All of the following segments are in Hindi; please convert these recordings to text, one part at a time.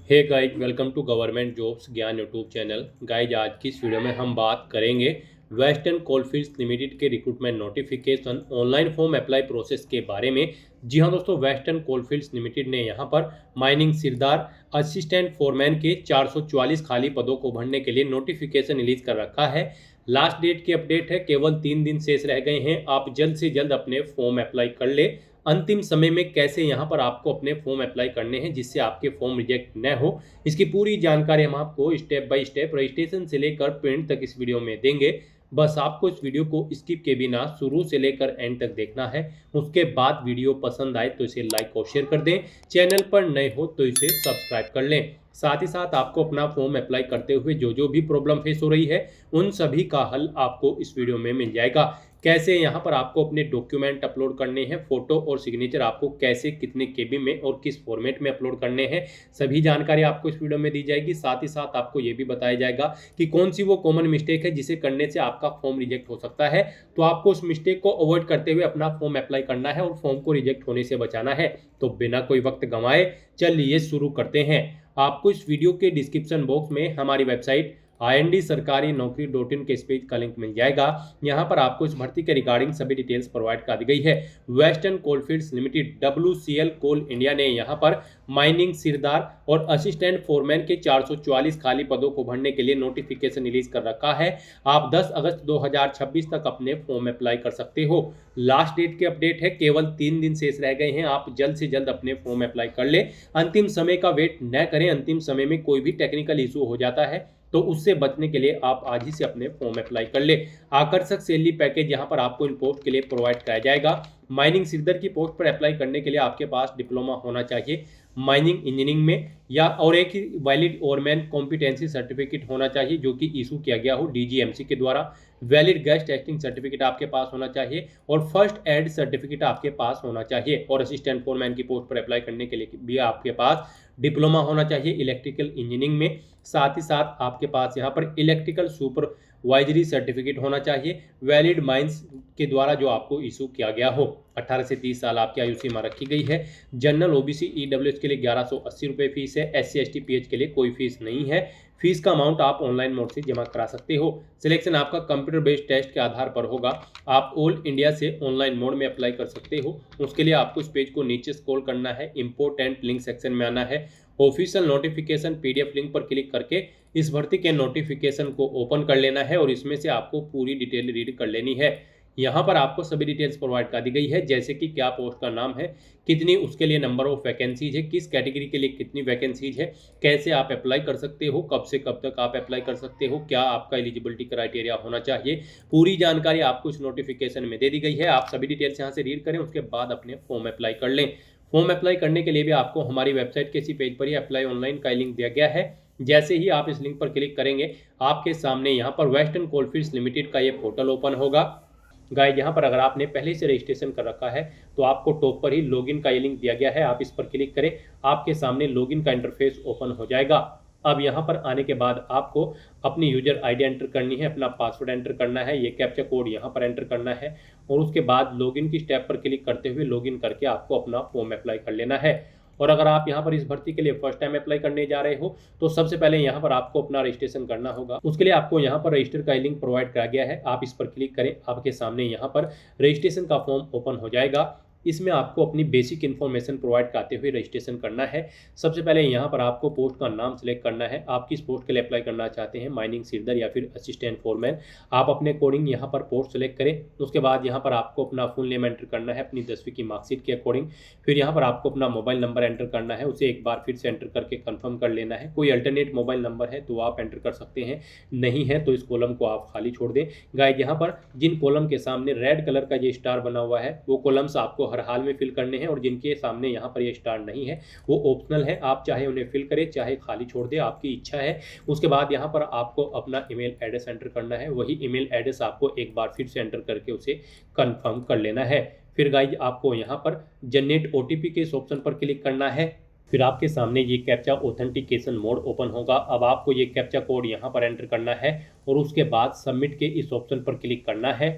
Hey guys, welcome to government jobs Gyan YouTube channel. Guys, आज की इस वीडियो में हम बात करेंगे वेस्टर्न कोलफील्ड्स लिमिटेड के recruitment notification online form apply process के बारे में। जी हाँ दोस्तों, वेस्टर्न कोलफील्ड्स लिमिटेड ने यहाँ पर माइनिंग सिरदार असिस्टेंट फोरमैन के 444 खाली पदों को भरने के लिए नोटिफिकेशन रिलीज कर रखा है। लास्ट डेट की अपडेट है, केवल 3 दिन शेष रह गए हैं। आप जल्द से जल्द अपने फॉर्म अप्लाई कर ले। अंतिम समय में कैसे यहाँ पर आपको अपने फॉर्म अप्लाई करने हैं जिससे आपके फॉर्म रिजेक्ट न हो, इसकी पूरी जानकारी हम आपको स्टेप बाय स्टेप रजिस्ट्रेशन से लेकर प्रिंट तक इस वीडियो में देंगे। बस आपको इस वीडियो को स्किप के बिना शुरू से लेकर एंड तक देखना है। उसके बाद वीडियो पसंद आए तो इसे लाइक और शेयर कर दें। चैनल पर नए हो तो इसे सब्सक्राइब कर लें। साथ ही साथ आपको अपना फॉर्म अप्लाई करते हुए जो जो भी प्रॉब्लम फेस हो रही है उन सभी का हल आपको इस वीडियो में मिल जाएगा। कैसे यहाँ पर आपको अपने डॉक्यूमेंट अपलोड करने हैं, फोटो और सिग्नेचर आपको कैसे कितने केबी में और किस फॉर्मेट में अपलोड करने हैं, सभी जानकारी आपको इस वीडियो में दी जाएगी। साथ ही साथ आपको ये भी बताया जाएगा कि कौन सी वो कॉमन मिस्टेक है जिसे करने से आपका फॉर्म रिजेक्ट हो सकता है। तो आपको उस मिस्टेक को अवॉइड करते हुए अपना फॉर्म अप्लाई करना है और फॉर्म को रिजेक्ट होने से बचाना है। तो बिना कोई वक्त गंवाए चलिए शुरू करते हैं। आपको इस वीडियो के डिस्क्रिप्शन बॉक्स में हमारी वेबसाइट IND-sarkari-naukri.in के इस पेज का लिंक मिल जाएगा। यहाँ पर आपको इस भर्ती के रिगार्डिंग सभी डिटेल्स प्रोवाइड कर दी गई है। वेस्टर्न कोलफील्ड्स लिमिटेड WCL कोल इंडिया ने यहाँ पर माइनिंग सिरदार और असिस्टेंट फोरमैन के 444 खाली पदों को भरने के लिए नोटिफिकेशन रिलीज कर रखा है। आप 10 अगस्त 2026 तक अपने फॉर्म अप्लाई कर सकते हो। लास्ट डेट की अपडेट है, केवल 3 दिन शेष रह गए हैं। आप जल्द से जल्द अपने फॉर्म अप्लाई कर ले। अंतिम समय का वेट न करें। अंतिम समय में कोई भी टेक्निकल इशू हो जाता है तो उससे बचने के लिए आप आज ही से अपने फॉर्म अप्लाई कर ले। आकर्षक सैलरी पैकेज यहां पर आपको इन पोस्ट के लिए प्रोवाइड कराया जाएगा। माइनिंग सिरदर की पोस्ट पर अप्लाई करने के लिए आपके पास डिप्लोमा होना चाहिए माइनिंग इंजीनियरिंग में, या और एक ही वैलिड ओवरमैन कॉम्पिटेंसी सर्टिफिकेट होना चाहिए जो कि इशू किया गया हो DGMC के द्वारा। वैलिड गैस टेस्टिंग सर्टिफिकेट आपके पास होना चाहिए और फर्स्ट एड सर्टिफिकेट आपके पास होना चाहिए। और असिस्टेंट फोरमैन की पोस्ट पर अप्लाई करने के लिए भी आपके पास डिप्लोमा होना चाहिए इलेक्ट्रिकल इंजीनियरिंग में। साथ ही साथ आपके पास यहाँ पर इलेक्ट्रिकल सुपरवाइजरी सर्टिफिकेट होना चाहिए वैलिड माइंस के द्वारा जो आपको इशू किया गया हो। 18 से 30 साल आपकी आयु सीमा रखी गई है। जनरल OBC EWS के लिए 1180 रुपये फीस है। SC ST PH के लिए कोई फीस नहीं है। फीस का अमाउंट आप ऑनलाइन मोड से जमा करा सकते हो। सिलेक्शन आपका कंप्यूटर बेस्ड टेस्ट के आधार पर होगा। आप ऑल इंडिया से ऑनलाइन मोड में अप्लाई कर सकते हो। उसके लिए आपको इस पेज को नीचे स्क्रॉल करना है, इंपोर्टेंट लिंक सेक्शन में आना है, ऑफिशियल नोटिफिकेशन PDF लिंक पर क्लिक करके इस भर्ती के नोटिफिकेशन को ओपन कर लेना है और इसमें से आपको पूरी डिटेल रीड कर लेनी है। यहाँ पर आपको सभी डिटेल्स प्रोवाइड कर दी गई है, जैसे कि क्या पोस्ट का नाम है, कितनी उसके लिए नंबर ऑफ वैकेंसीज है, किस कैटेगरी के लिए कितनी वैकेंसीज है, कैसे आप अप्लाई कर सकते हो, कब से कब तक आप अप्लाई कर सकते हो, क्या आपका एलिजिबिलिटी क्राइटेरिया होना चाहिए। पूरी जानकारी आपको इस नोटिफिकेशन में दे दी गई है। आप सभी डिटेल्स यहाँ से रीड करें, उसके बाद अपने फॉर्म अप्लाई कर लें। फॉर्म अप्लाई करने के लिए भी आपको हमारी वेबसाइट के इसी पेज पर ही अप्लाई ऑनलाइन का लिंक दिया गया है। जैसे ही आप इस लिंक पर क्लिक करेंगे आपके सामने यहाँ पर वेस्टर्न कोलफील्ड्स लिमिटेड का ये पोर्टल ओपन होगा। गाइस, यहाँ पर अगर आपने पहले से रजिस्ट्रेशन कर रखा है तो आपको टॉप पर ही लॉगिन का ये लिंक दिया गया है। आप इस पर क्लिक करें, आपके सामने लॉगिन का इंटरफेस ओपन हो जाएगा। अब यहाँ पर आने के बाद आपको अपनी यूजर ID एंटर करनी है, अपना पासवर्ड एंटर करना है, ये कैप्चा कोड यहाँ पर एंटर करना है और उसके बाद लॉगिन की स्टेप पर क्लिक करते हुए लॉगिन करके आपको अपना फॉर्म अप्लाई कर लेना है। और अगर आप यहाँ पर इस भर्ती के लिए फर्स्ट टाइम अप्लाई करने जा रहे हो तो सबसे पहले यहाँ पर आपको अपना रजिस्ट्रेशन करना होगा। उसके लिए आपको यहाँ पर रजिस्टर का लिंक प्रोवाइड कराया गया है। आप इस पर क्लिक करें, आपके सामने यहाँ पर रजिस्ट्रेशन का फॉर्म ओपन हो जाएगा। इसमें आपको अपनी बेसिक इन्फॉर्मेशन प्रोवाइड कराते हुए रजिस्ट्रेशन करना है। सबसे पहले यहाँ पर आपको पोस्ट का नाम सेलेक्ट करना है। आप किस पोस्ट के लिए अप्लाई करना चाहते हैं, माइनिंग सिरदर या फिर असिस्टेंट फोरमैन। आप अपने अकॉर्डिंग यहाँ पर पोस्ट सेलेक्ट करें। उसके बाद यहाँ पर आपको अपना फुल नेम एंटर करना है अपनी 10वीं की मार्कशीट के अकॉर्डिंग। फिर यहाँ पर आपको अपना मोबाइल नंबर एंटर करना है, उसे एक बार फिर से एंटर करके कन्फर्म कर लेना है। कोई अल्टरनेट मोबाइल नंबर है तो आप एंटर कर सकते हैं, नहीं है तो इस कॉलम को आप खाली छोड़ दें। गाइस, यहाँ पर जिन कॉलम के सामने रेड कलर का ये स्टार बना हुआ है वो कॉलम्स आपको हर हाल में फिल करने हैं और जिनके सामने यहाँ पर ये स्टार नहीं है वो ऑप्शनल है। आप चाहे उन्हें फिल करें चाहे खाली छोड़ दें, आपकी इच्छा है। उसके बाद यहाँ पर आपको अपना ईमेल एड्रेस एंटर करना है। वही ईमेल एड्रेस आपको एक बार फिर से एंटर करके उसे कंफर्म कर लेना है। फिर गाइज आपको यहाँ पर जनरेट OTP के इस ऑप्शन पर क्लिक करना है। फिर आपके सामने ये कैप्चा ऑथेंटिकेशन मोड ओपन होगा। अब आपको ये कैप्चा कोड यहाँ पर एंटर करना है और उसके बाद सबमिट के इस ऑप्शन पर क्लिक करना है।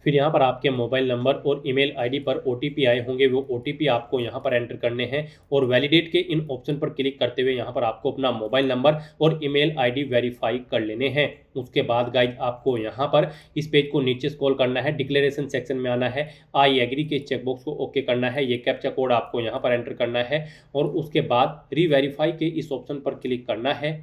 फिर यहाँ पर आपके मोबाइल नंबर और ईमेल आईडी पर ओटीपी आए होंगे, वो ओटीपी आपको यहाँ पर एंटर करने हैं और वैलिडेट के इन ऑप्शन पर क्लिक करते हुए यहाँ पर आपको अपना मोबाइल नंबर और ईमेल आईडी वेरीफाई कर लेने हैं। उसके बाद गाइज आपको यहाँ पर इस पेज को नीचे स्क्रॉल करना है, डिक्लेरेशन सेक्शन में आना है, आई एग्री के चेकबॉक्स को ओके करना है, ये कैप्चा कोड आपको यहाँ पर एंटर करना है और उसके बाद रीवेरीफाई के इस ऑप्शन पर क्लिक करना है।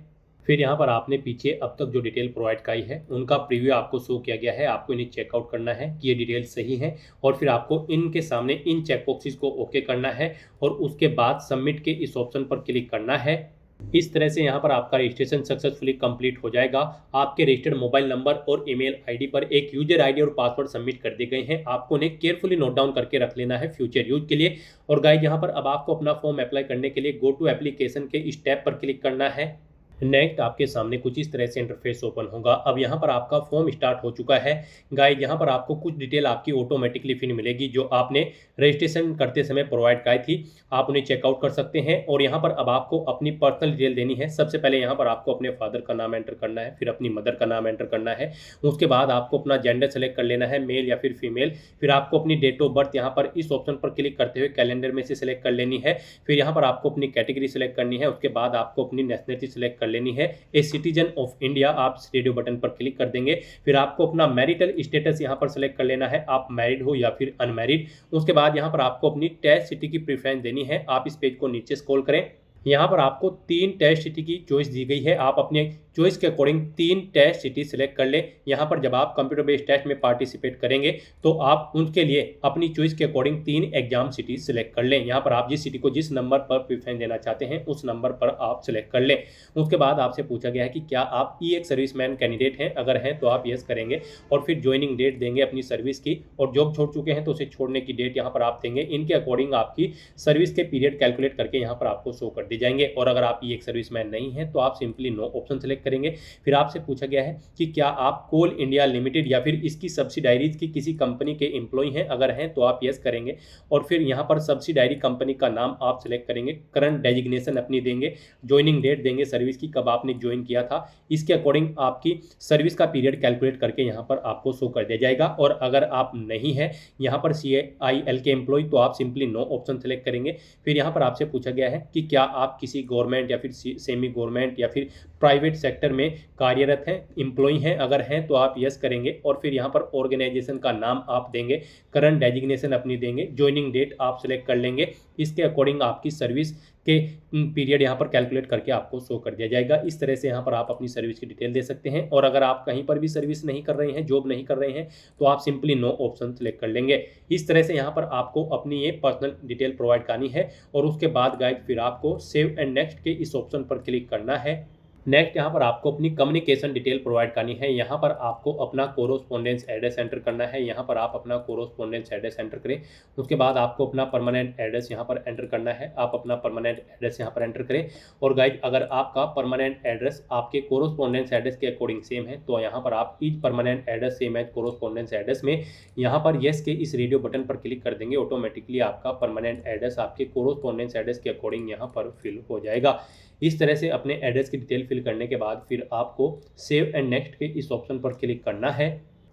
फिर यहाँ पर आपने पीछे अब तक जो डिटेल प्रोवाइड कराई है उनका प्रीव्यू आपको शो किया गया है, आपको इन्हें चेकआउट करना है कि ये डिटेल सही है और फिर आपको इनके सामने इन चेकबॉक्सेस को ओके करना है और उसके बाद सबमिट के इस ऑप्शन पर क्लिक करना है। इस तरह से यहाँ पर आपका रजिस्ट्रेशन सक्सेसफुली कंप्लीट हो जाएगा। आपके रजिस्टर्ड मोबाइल नंबर और ईमेल आईडी पर एक यूजर आईडी और पासवर्ड सबमिट कर दिए गए हैं। आपको उन्हें केयरफुली नोट डाउन करके रख लेना है फ्यूचर यूज के लिए। और गाइस यहाँ पर अब आपको अपना फॉर्म अप्लाई करने के लिए गो टू एप्लीकेशन के इस टैब पर क्लिक करना है। नेक्स्ट आपके सामने कुछ इस तरह से इंटरफेस ओपन होगा। अब यहाँ पर आपका फॉर्म स्टार्ट हो चुका है। गाइस यहाँ पर आपको कुछ डिटेल आपकी ऑटोमेटिकली फिल मिलेगी जो आपने रजिस्ट्रेशन करते समय प्रोवाइड कराई थी, आप उन्हें चेकआउट कर सकते हैं। और यहाँ पर अब आपको अपनी पर्सनल डिटेल देनी है। सबसे पहले यहाँ पर आपको अपने फादर का नाम एंटर करना है, फिर अपनी मदर का नाम एंटर करना है। उसके बाद आपको अपना जेंडर सेलेक्ट कर लेना है, मेल या फिर फीमेल। फिर आपको अपनी डेट ऑफ बर्थ यहाँ पर इस ऑप्शन पर क्लिक करते हुए कैलेंडर में से सिलेक्ट कर लेनी है। फिर यहाँ पर आपको अपनी कैटेगरी सिलेक्ट करनी है। उसके बाद आपको अपनी नेशनलिटी सिलेक्ट कर लेनी है, सिटीजन ऑफ इंडिया। आप रेडियो बटन पर क्लिक कर देंगे। फिर आपको अपना मैरिटल स्टेटस यहां पर सेलेक्ट कर लेना है, आप मैरिड हो या फिर अनमैरिड। उसके बाद यहां पर आपको अपनी टेस्ट सिटी की प्रेफरेंस देनी है। आप इस पेज को नीचे स्क्रॉल करें, यहाँ पर आपको 3 टेस्ट सिटी की चॉइस दी गई है। आप अपने चॉइस के अकॉर्डिंग 3 टेस्ट सिटी सिलेक्ट कर लें। यहाँ पर जब आप कंप्यूटर बेस्ड टेस्ट में पार्टिसिपेट करेंगे तो आप उनके लिए अपनी चॉइस के अकॉर्डिंग 3 एग्जाम सिटी सिलेक्ट कर लें। यहाँ पर आप जिस सिटी को जिस नंबर पर प्रेफरेंस देना चाहते हैं उस नंबर पर आप सिलेक्ट कर लें। उसके बाद आपसे पूछा गया है कि क्या आप एक सर्विसमैन कैंडिडेट हैं, अगर हैं तो आप यस करेंगे और फिर ज्वाइनिंग डेट देंगे अपनी सर्विस की, और जॉब छोड़ चुके हैं तो उसे छोड़ने की डेट यहाँ पर आप देंगे। इनके अकॉर्डिंग आपकी सर्विस के पीरियड कैलकुलेट करके यहाँ पर आपको शो कर दी जाएंगे। और अगर आप एक सर्विसमैन नहीं है तो आप सिंपली नो ऑप्शन सेलेक्ट करेंगे। फिर आपसे पूछा गया है कि क्या आप कोल इंडिया लिमिटेड या फिर इसकी सब्सिडायरीज की किसी कंपनी के एम्प्लॉय हैं, अगर हैं तो आप यस करेंगे। और फिर यहाँ पर सब्सिडायरी कंपनी का नाम आप सिलेक्ट करेंगे, करंट डेजिग्नेशन अपनी देंगे, ज्वाइनिंग डेट देंगे सर्विस की, कब आपने ज्वाइन किया था, इसके अकॉर्डिंग आपकी सर्विस का पीरियड कैलकुलेट करके यहाँ पर आपको शो कर दिया जाएगा। और अगर आप नहीं है यहाँ पर CIL के एम्प्लॉय तो आप सिंपली नो ऑप्शन सेलेक्ट करेंगे। फिर यहाँ पर आपसे पूछा गया है कि क्या आप किसी गवर्नमेंट या फिर सेमी गवर्नमेंट या फिर प्राइवेट सेक्टर में कार्यरत हैं, एम्प्लॉय हैं, अगर हैं तो आप यस करेंगे। और फिर यहाँ पर ऑर्गेनाइजेशन का नाम आप देंगे, करंट डेजिग्नेशन अपनी देंगे, ज्वाइनिंग डेट आप सिलेक्ट कर लेंगे। इसके अकॉर्डिंग आपकी सर्विस के पीरियड यहाँ पर कैलकुलेट करके आपको शो कर दिया जाएगा। इस तरह से यहाँ पर आप अपनी सर्विस की डिटेल दे सकते हैं। और अगर आप कहीं पर भी सर्विस नहीं कर रहे हैं, जॉब नहीं कर रहे हैं, तो आप सिंपली नो ऑप्शन सेलेक्ट कर लेंगे। इस तरह से यहाँ पर आपको अपनी ये पर्सनल डिटेल प्रोवाइड करनी है। और उसके बाद गाइड फिर आपको सेव एंड नेक्स्ट के इस ऑप्शन पर क्लिक करना है। नेक्स्ट यहाँ पर आपको अपनी कम्युनिकेशन डिटेल प्रोवाइड करनी है। यहाँ पर आपको अपना कोरोस्पोंडेंस एड्रेस एंटर करना है। यहाँ पर आप अपना कोरोस्पोंडेंस एड्रेस एंटर करें। उसके बाद आपको अपना परमानेंट एड्रेस यहाँ पर एंटर करना है। आप अपना परमानेंट एड्रेस यहाँ पर एंटर करें। और गाइज अगर आपका परमानेंट एड्रेस आपके कोरोस्पोंडेंस एड्रेस के अकॉर्डिंग सेम है तो यहाँ पर आप each permanent address same as correspondence address में यहाँ पर येस के इस रेडियो बटन पर क्लिक कर देंगे। ऑटोमेटिकली आपका परमानेंट एड्रेस आपके कोरोस्पोंडेंस एड्रेस के अकॉर्डिंग यहाँ पर फिल हो जाएगा। इस तरह से अपने एड्रेस की डिटेल फिल करने के बाद फिर आपको सेव एंड नेक्स्ट के इस ऑप्शन पर क्लिक करना है।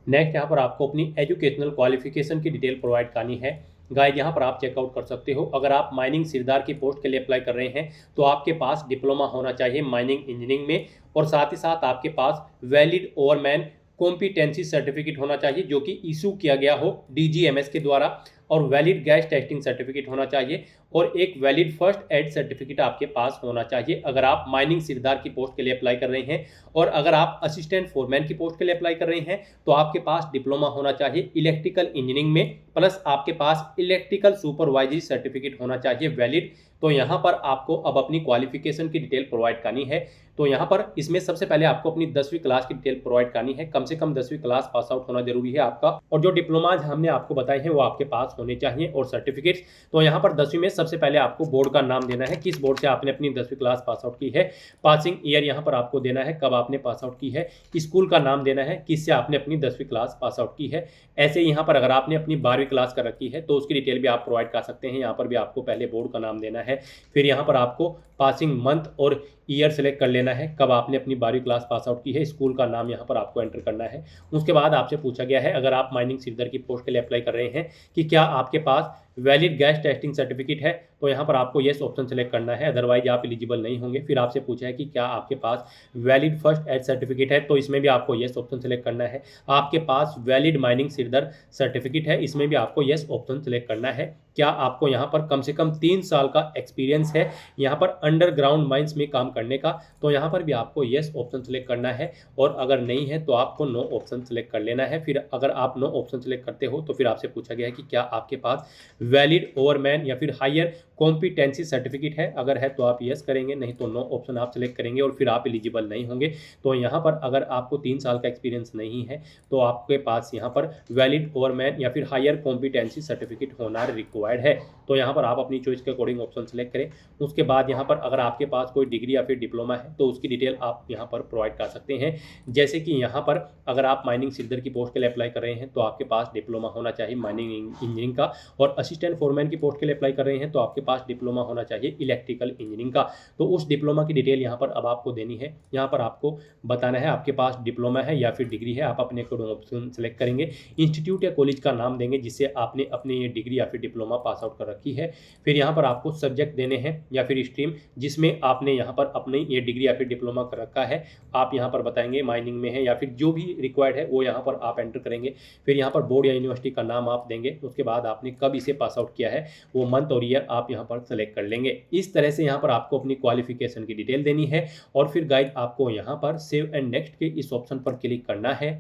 नेक्स्ट यहाँ पर आपको अपनी एजुकेशनल क्वालिफिकेशन की डिटेल प्रोवाइड करनी है। गाइस यहाँ पर आप चेकआउट कर सकते हो, अगर आप माइनिंग सिरदार की पोस्ट के लिए अप्लाई कर रहे हैं तो आपके पास डिप्लोमा होना चाहिए माइनिंग इंजीनियरिंग में, और साथ ही साथ आपके पास वैलिड ओवरमैन कॉम्पिटेंसी सर्टिफिकेट होना चाहिए जो कि इशू किया गया हो DGMS के द्वारा, और वैलिड गैस टेस्टिंग सर्टिफिकेट होना चाहिए, और एक वैलिड फर्स्ट एड सर्टिफिकेट आपके पास होना चाहिए अगर आप माइनिंग सिरदार की पोस्ट के लिए अप्लाई कर रहे हैं। और अगर आप असिस्टेंट फोरमैन की पोस्ट के लिए अप्लाई कर रहे हैं तो आपके पास डिप्लोमा होना चाहिए इलेक्ट्रिकल इंजीनियरिंग में, प्लस आपके पास इलेक्ट्रिकल सुपरवाइजरी सर्टिफिकेट होना चाहिए वैलिड। तो यहाँ पर आपको अब अपनी क्वालिफिकेशन की डिटेल प्रोवाइड करनी है। तो यहाँ पर इसमें सबसे पहले आपको अपनी 10वीं क्लास की डिटेल प्रोवाइड करनी है। कम से कम 10वीं क्लास पास आउट होना जरूरी है आपका, और जो डिप्लोमाज हमने आपको बताए हैं वो आपके पास होने चाहिए, और सर्टिफिकेट्स। तो यहाँ पर 10वीं में सबसे पहले आपको बोर्ड का नाम देना है, किस बोर्ड से आपने अपनी 10वीं क्लास पास आउट की है, पासिंग ईयर यहाँ पर आपको देना है, कब आपने पास आउट की है, स्कूल का नाम देना है, किससे आपने अपनी 10वीं क्लास पास आउट की है। ऐसे यहाँ पर अगर आपने अपनी 12वीं क्लास कर रखी है तो उसकी डिटेल भी आप प्रोवाइड कर सकते हैं। यहाँ पर भी आपको पहले बोर्ड का नाम देना है, फिर यहाँ पर आपको पासिंग मंथ और ईयर सेलेक्ट कर लेना है, कब आपने अपनी 12वीं क्लास पास आउट की है, स्कूल का नाम यहाँ पर आपको एंटर करना है। उसके बाद आपसे पूछा गया है, अगर आप माइनिंग सीडर की पोस्ट के लिए अप्लाई कर रहे हैं, कि क्या आपके पास वैलिड गैस टेस्टिंग सर्टिफिकेट है, तो यहाँ पर आपको येस ऑप्शन सेलेक्ट करना है, अदरवाइज आप एलिजिबल नहीं होंगे। फिर आपसे पूछा है कि क्या आपके पास वैलिड फर्स्ट एड सर्टिफिकेट है, तो इसमें भी आपको येस ऑप्शन सेलेक्ट करना है। आपके पास वैलिड माइनिंग सीडर सर्टिफिकेट है, इसमें भी आपको येस ऑप्शन सेलेक्ट करना है। क्या आपको यहाँ पर कम से कम 3 साल का एक्सपीरियंस है यहाँ पर अंडरग्राउंड माइंस में काम करने का, तो यहाँ पर भी आपको येस ऑप्शन सेलेक्ट करना है। और अगर नहीं है तो आपको नो ऑप्शन सेलेक्ट कर लेना है। फिर अगर आप नो ऑप्शन सेलेक्ट करते हो तो फिर आपसे पूछा गया है कि क्या आपके पास वैलिड ओवरमैन या फिर हायर कॉम्पिटेंसी सर्टिफिकेट है, अगर है तो आप यस करेंगे, नहीं तो नो ऑप्शन आप सेलेक्ट करेंगे और फिर आप एलिजिबल नहीं होंगे। तो यहाँ पर अगर आपको 3 साल का एक्सपीरियंस नहीं है तो आपके पास यहाँ पर वैलिड ओवरमैन या फिर हायर कॉम्पिटेंसी सर्टिफिकेट होना रिक्वायर्ड है। तो यहाँ पर आप अपनी चॉइस के अकॉर्डिंग ऑप्शन सेलेक्ट करें। उसके बाद यहाँ पर अगर आपके पास कोई डिग्री या फिर डिप्लोमा है तो उसकी डिटेल आप यहाँ पर प्रोवाइड कर सकते हैं। जैसे कि यहाँ पर अगर आप माइनिंग सीडर की पोस्ट के लिए अप्लाई कर रहे हैं तो आपके पास डिप्लोमा होना चाहिए माइनिंग इंजीनियरिंग का, और असिस्टेंट फोरमैन की पोस्ट के लिए अप्लाई कर रहे हैं तो आपके पास डिप्लोमा होना चाहिए इलेक्ट्रिकल इंजीनियरिंग का। तो उस डिप्लोमा की डिटेल यहाँ पर अब आपको देनी है। यहाँ पर आपको बताना है आपके पास डिप्लोमा है या फिर डिग्री है, आप अपने अकॉर्डिंग ऑप्शन सेलेक्ट करेंगे। इंस्टीट्यूट या कॉलेज का नाम देंगे जिससे आपने अपने ये डिग्री या फिर डिप्लोमा पास आउट कर रखी है। फिर यहाँ पर आपको सब्जेक्ट देने हैं या फिर स्ट्रीम जिसमें आपने यहाँ पर अपनी ये डिग्री या फिर डिप्लोमा कर रखा है, आप यहाँ पर बताएंगे माइनिंग में है या फिर जो भी रिक्वायर्ड है वो यहाँ पर आप एंटर करेंगे। फिर यहाँ पर बोर्ड या यूनिवर्सिटी का नाम आप देंगे। उसके बाद आपने कब इसे पास आउट किया है वो मंथ और ईयर आप यहाँ पर सेलेक्ट कर लेंगे। इस तरह से यहाँ पर आपको अपनी क्वालिफिकेशन की डिटेल देनी है और फिर गाइड आपको यहाँ पर सेव एंड नेक्स्ट के इस ऑप्शन पर क्लिक करना है।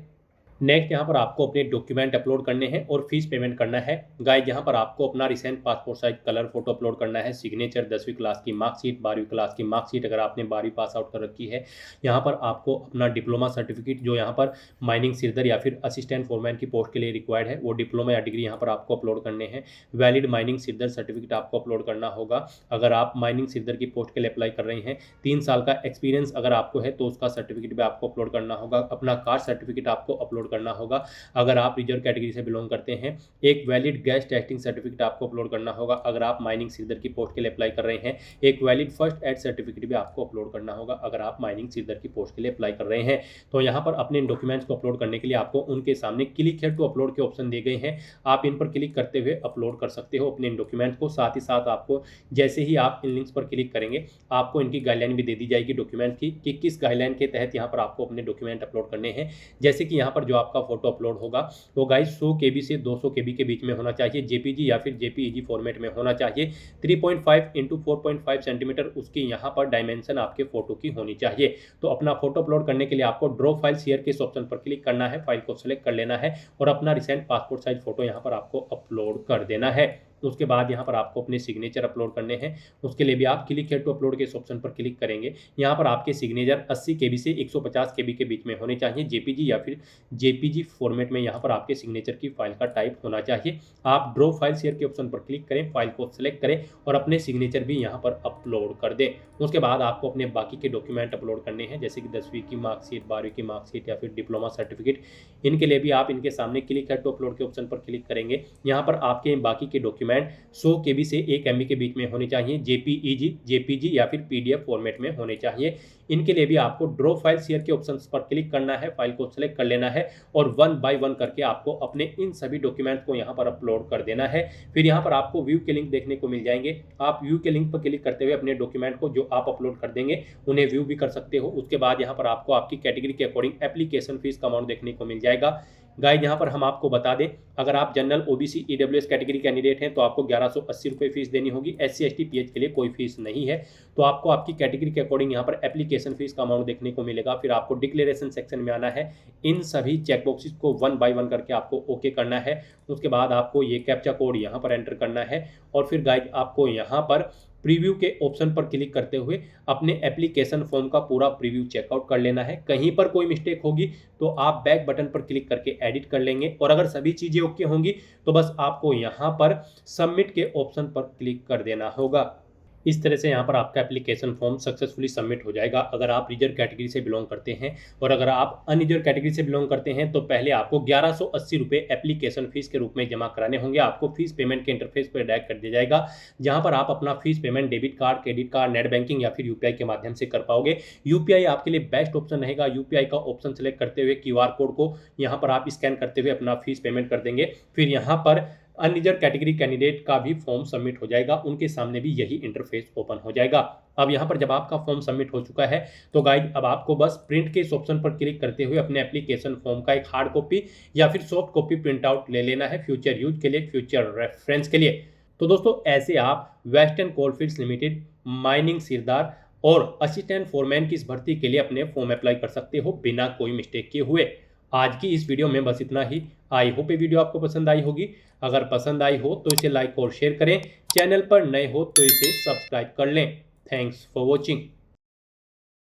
नेक्स्ट यहाँ पर आपको अपने डॉक्यूमेंट अपलोड करने हैं और फीस पेमेंट करना है। गाइज यहाँ पर आपको अपना recent passport size colour photo upload करना है, सिग्नेचर, 10वीं क्लास की मार्कशीट, 12वीं क्लास की मार्कशीट अगर आपने 12वीं पास आउट कर रखी है। यहाँ पर आपको अपना डिप्लोमा सर्टिफिकेट जो यहाँ पर माइनिंग सीडर या फिर असिस्टेंट फोरमैन की पोस्ट के लिए रिक्वायर्ड है वो डिप्लोमा या डिग्री यहाँ पर आपको अपलोड करने हैं। वैलिड माइनिंग सीडर सर्टिफिकेट आपको अपलोड करना होगा अगर आप माइनिंग सीडर की पोस्ट के लिए अप्लाई कर रहे हैं। 3 साल का एक्सपीरियंस अगर आपको है तो उसका सर्टिफिकेट भी आपको अपलोड करना होगा। अपना कास्ट सर्टिफिकेट आपको अपलोड करना होगा अगर आप रिजर्व कैटेगरी से बिलोंग करते हैं। एक वैलिड गैस टेस्टिंग सर्टिफिकेट आपको अपलोड करना होगा अगर आप माइनिंग सीडर की पोस्ट के लिए अप्लाई कर रहे हैं। एक वैलिड फर्स्ट एड सर्टिफिकेट भी आपको अपलोड करना होगा अगर आप माइनिंग सीडर की पोस्ट के लिए अप्लाई कर रहे हैं। तो यहाँ पर अपने डॉक्यूमेंट्स को अपलोड करने के लिए आपको उनके सामने क्लिक हियर टू अपलोड के ऑप्शन दिए गए हैं, आप इन पर क्लिक करते हुए अपलोड कर सकते हो अपने डॉक्यूमेंट्स को। साथ ही साथ आपको जैसे ही आप इन लिंक्स पर क्लिक करेंगे आपको इनकी गाइडलाइन भी दे दी जाएगी डॉक्यूमेंट की कि किस गाइडलाइन के तहत यहाँ पर आपको अपने डॉक्यूमेंट अपलोड करने हैं। जैसे कि यहाँ पर जो आपका फोटो अपलोड होगा वो गाइस 100 KB से 200 KB के बीच में होना चाहिए, JPG या फिर JPEG फॉर्मेट में होना चाहिए। 3.5 × 4.5 सेंटीमीटर उसकी यहाँ पर डायमेंशन आपके फोटो की होनी चाहिए। तो अपना फोटो अपलोड करने के लिए आपको ड्रॉ फाइल शेयर के इस ऑप्शन पर क्लिक करना है, फाइल को सिलेक्ट कर लेना है और अपना रिसेंट पासपोर्ट साइज फोटो यहाँ पर आपको अपलोड कर देना है। उसके बाद यहाँ पर आपको अपने सिग्नेचर अपलोड करने हैं। उसके लिए भी आप क्लिक हियर टू अपलोड के इस ऑप्शन पर क्लिक करेंगे। यहाँ पर आपके सिग्नेचर 80 KB से 150 KB के बीच में होने चाहिए। JPG या फिर JPG फॉर्मेट में यहाँ पर आपके सिग्नेचर की फाइल का टाइप होना चाहिए। आप ड्रॉ फाइल शेयर के ऑप्शन पर क्लिक करें, फाइल को सिलेक्ट करें और अपने सिग्नेचर भी यहाँ पर अपलोड कर दें। उसके बाद आपको अपने बाकी के डॉक्यूमेंट अपलोड करने हैं जैसे कि 10वीं की मार्कशीट, 12वीं की मार्कशीट या फिर डिप्लोमा सर्टिफिकेट। इनके लिए भी आप इनके सामने क्लिक हियर टू अपलोड के ऑप्शन पर क्लिक करेंगे। यहाँ पर आपके बाकी के डॉक्यूमेंट 100 KB से 1 MB के बीच में होने चाहिए, JPEG, JPG या फिर PDF फॉर्मेट में होने चाहिए। इनके लिए भी आपको ड्रॉ फाइल शेयर के ऑप्शन पर क्लिक करना है, फाइल को सिलेक्ट कर लेना है और 1 बाय 1 करके आपको अपने इन सभी डॉक्यूमेंट्स को यहाँ पर अपलोड कर देना है। फिर यहाँ पर आपको व्यू के लिंक देखने को मिल जाएंगे। आप व्यू के लिंक पर क्लिक करते हुए अपने डॉक्यूमेंट को जो आप अपलोड कर देंगे उन्हें व्यू भी कर सकते हो। उसके बाद यहाँ पर आपको आपकी कैटेगरी के अकॉर्डिंग एप्लीकेशन फीस का अमाउंट देखने को मिल जाएगा। गाइड यहाँ पर हम आपको बता दें, अगर आप general OBC EWS category candidate हैं तो आपको 1180 रुपये फीस देनी होगी। SC ST PH के लिए कोई फीस नहीं है। तो आपको आपकी कैटेगरी के अकॉर्डिंग यहाँ पर एप्लीकेशन फीस का अमाउंट देखने को मिलेगा। फिर आपको डिक्लेरेशन सेक्शन में आना है, इन सभी चेकबॉक्सेस को 1 बाय 1 करके आपको ओके करना है। उसके बाद आपको ये कैप्चा कोड यहाँ पर एंटर करना है और फिर गाइड आपको यहाँ पर प्रीव्यू के ऑप्शन पर क्लिक करते हुए अपने एप्लीकेशन फॉर्म का पूरा प्रीव्यू चेकआउट कर लेना है। कहीं पर कोई मिस्टेक होगी तो आप बैक बटन पर क्लिक करके एडिट कर लेंगे और अगर सभी चीज़ें ओके होंगी तो बस आपको यहाँ पर सबमिट के ऑप्शन पर क्लिक कर देना होगा। इस तरह से यहाँ पर आपका एप्लीकेशन फॉर्म सक्सेसफुली सबमिट हो जाएगा अगर आप रिजर्व कैटेगरी से बिलोंग करते हैं। और अगर आप अनरिजर्व कैटेगरी से बिलोंग करते हैं तो पहले आपको 1180 रुपये एप्लीकेशन फीस के रूप में जमा कराने होंगे। आपको फीस पेमेंट के इंटरफेस पर डायरेक्ट कर दिया जाएगा, जहाँ पर आप अपना fees payment debit card, credit card, net banking या फिर यूपीआई के माध्यम से कर पाओगे। यूपीआई आपके लिए बेस्ट ऑप्शन रहेगा। यूपीआई का ऑप्शन सेलेक्ट करते हुए क्यूआर कोड को यहाँ पर आप स्कैन करते हुए अपना फीस पेमेंट कर देंगे। फिर यहाँ पर अनरिजर्व कैटेगरी कैंडिडेट का भी फॉर्म सबमिट हो जाएगा, उनके सामने भी यही इंटरफेस ओपन हो जाएगा। अब यहाँ पर जब आपका फॉर्म सबमिट हो चुका है तो गाइज अब आपको बस प्रिंट के इस ऑप्शन पर क्लिक करते हुए अपने एप्लीकेशन फॉर्म का एक हार्ड कॉपी या फिर सॉफ्ट कॉपी प्रिंट आउट ले लेना है फ्यूचर यूज के लिए, फ्यूचर रेफरेंस के लिए। तो दोस्तों ऐसे आप वेस्टर्न कोलफील्ड्स लिमिटेड माइनिंग सिरदार और असिस्टेंट फोरमैन की इस भर्ती के लिए अपने फॉर्म अप्लाई कर सकते हो बिना कोई मिस्टेक किए हुए। आज की इस वीडियो में बस इतना ही। आई होप ये वीडियो आपको पसंद आई होगी। अगर पसंद आई हो तो इसे लाइक और शेयर करें। चैनल पर नए हो तो इसे सब्सक्राइब कर लें। Thanks for watching.